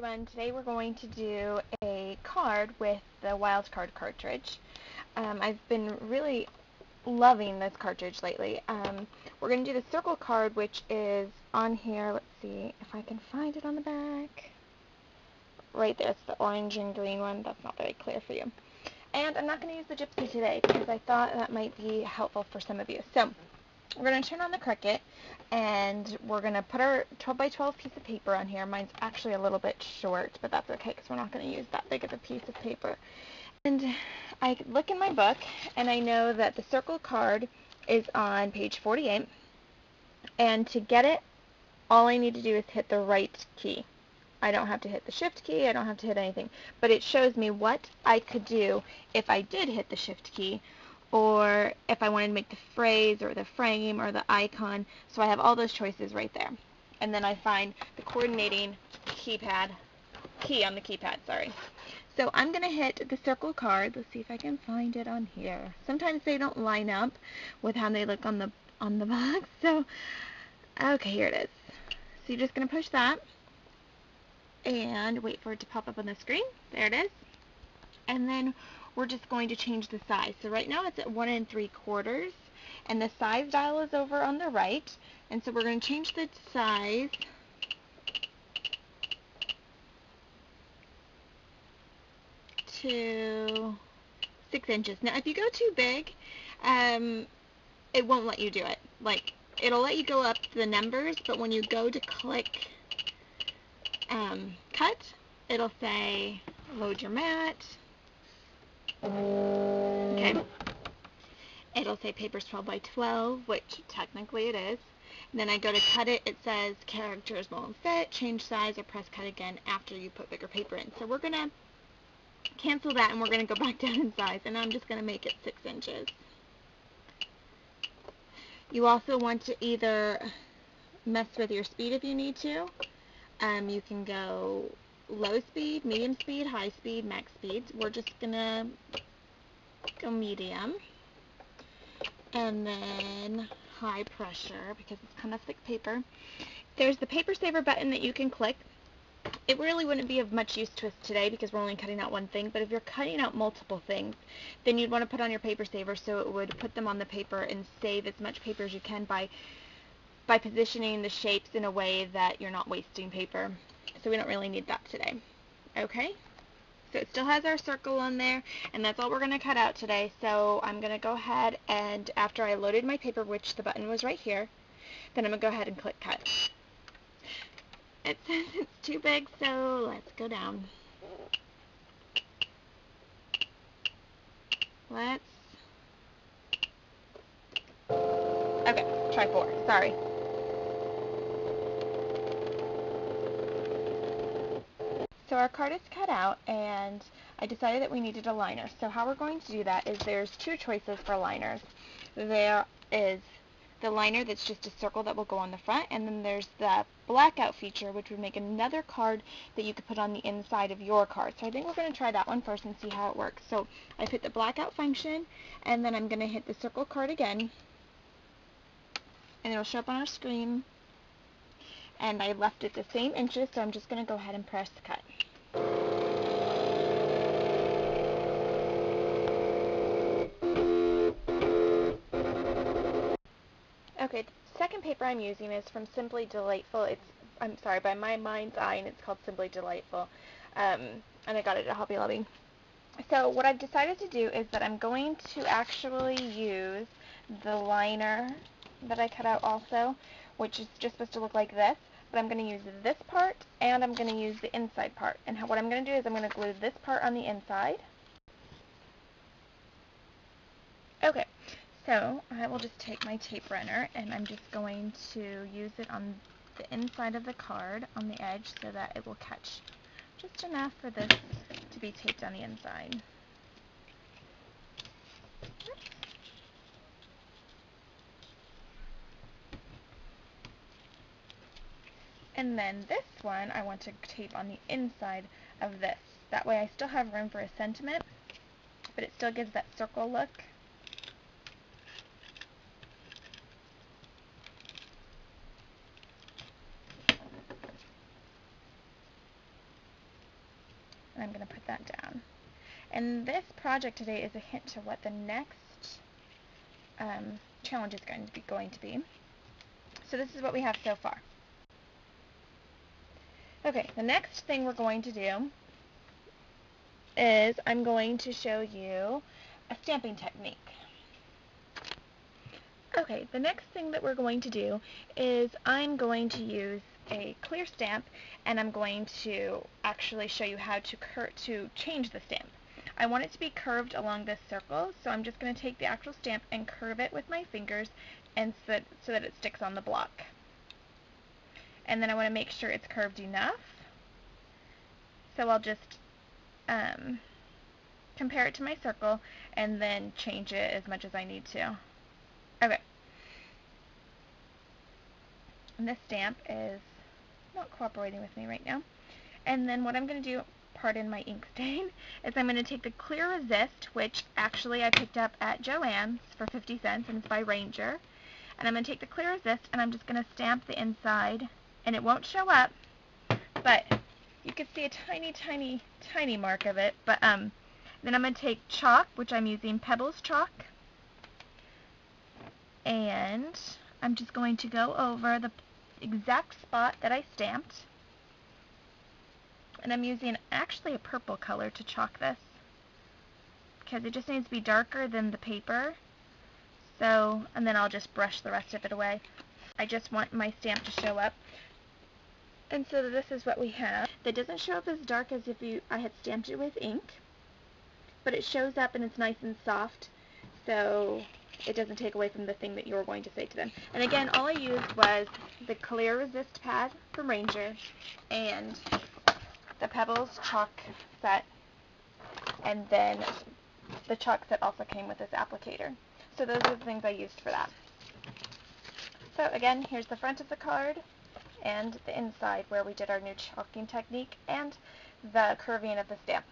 everyone. Today we're going to do a card with the wild card cartridge. I've been really loving this cartridge lately. We're going to do the circle card, which is on here. Let's see if I can find it on the back. Right there, it's the orange and green one. That's not very clear for you. And I'm not going to use the gypsy today because I thought that might be helpful for some of you. So we're going to turn on the Cricut, and we're going to put our 12 by 12 piece of paper on here. Mine's actually a little bit short, but that's okay because we're not going to use that big of a piece of paper. And I look in my book, and I know that the circle card is on page 48, and to get it, all I need to do is hit the right key. I don't have to hit the shift key, I don't have to hit anything, but it shows me what I could do if I did hit the shift key, or if I wanted to make the phrase or the frame or the icon. So I have all those choices right there. And then I find the coordinating key on the keypad, sorry. So I'm going to hit the circle card. Let's see if I can find it on here. Sometimes they don't line up with how they look on the box. So, okay, here it is. So you're just going to push that and wait for it to pop up on the screen. There it is. And then we're just going to change the size. So right now it's at 1 3/4, and the size dial is over on the right. And so we're going to change the size to 6 inches. Now if you go too big, it won't let you do it. Like, it'll let you go up the numbers, but when you go to click cut, it'll say load your mat. Okay. It'll say paper's 12 by 12, which technically it is. And then I go to cut it, it says characters won't fit, change size, or press cut again after you put bigger paper in. So we're going to cancel that, and we're going to go back down in size, and I'm just going to make it 6 inches. You also want to either mess with your speed if you need to. You can go low speed, medium speed, high speed, max speed. We're just going to go medium. And then high pressure because it's kind of thick paper. There's the paper saver button that you can click. It really wouldn't be of much use to us today because we're only cutting out one thing, but if you're cutting out multiple things, then you'd want to put on your paper saver so it would put them on the paper and save as much paper as you can by positioning the shapes in a way that you're not wasting paper. So we don't really need that today. Okay? So it still has our circle on there, and that's all we're going to cut out today. So I'm going to go ahead and, after I loaded my paper, which the button was right here, then I'm going to go ahead and click cut. It says it's too big, so let's go down. Okay, try 4, sorry. So our card is cut out, and I decided that we needed a liner. So how we're going to do that is there's 2 choices for liners. There is the liner that's just a circle that will go on the front, and then there's the blackout feature, which would make another card that you could put on the inside of your card. So I think we're going to try that one first and see how it works. So I've hit the blackout function, and then I'm going to hit the circle card again, and it'll show up on our screen. And I left it the same inches, so I'm just going to go ahead and press cut. Okay, the second paper I'm using is from Simply Delightful. I'm sorry, by My Mind's Eye, and it's called Simply Delightful. And I got it at Hobby Lobby. So what I've decided to do is that I'm going to actually use the liner that I cut out also, which is just supposed to look like this. But I'm going to use this part, and I'm going to use the inside part. And what I'm going to do is I'm going to glue this part on the inside. Okay, so I will just take my tape runner, and I'm just going to use it on the inside of the card on the edge so that it will catch just enough for this to be taped on the inside. And then this one I want to tape on the inside of this. That way I still have room for a sentiment, but it still gives that circle look. I'm going to put that down. And this project today is a hint to what the next challenge is going to be. So this is what we have so far. Okay, the next thing we're going to do is I'm going to show you a stamping technique. Okay, the next thing that we're going to do is I'm going to use a clear stamp, and I'm going to actually show you how to change the stamp. I want it to be curved along this circle, so I'm just going to take the actual stamp and curve it with my fingers and so that it sticks on the block. And then I want to make sure it's curved enough, so I'll just compare it to my circle and then change it as much as I need to. Okay. And this stamp is not cooperating with me right now. And then what I'm going to do, pardon my ink stain, is I'm going to take the Clear Resist, which actually I picked up at Joann's for 50 cents, and it's by Ranger. And I'm going to take the Clear Resist, and I'm just going to stamp the inside, and it won't show up, but you can see a tiny, tiny, tiny mark of it. But then I'm going to take chalk, which I'm using Pebbles chalk, and I'm just going to go over the exact spot that I stamped. And I'm using actually a purple color to chalk this, because it just needs to be darker than the paper. So, and then I'll just brush the rest of it away. I just want my stamp to show up. And so this is what we have. That doesn't show up as dark as if I had stamped it with ink, but it shows up and it's nice and soft, so it doesn't take away from the thing that you're going to say to them. And again, all I used was the Clear Resist pad from Ranger and the Pebbles chalk set, and then the chalk set also came with this applicator. So those are the things I used for that. So again, here's the front of the card and the inside where we did our new chalking technique and the curving of the stamp.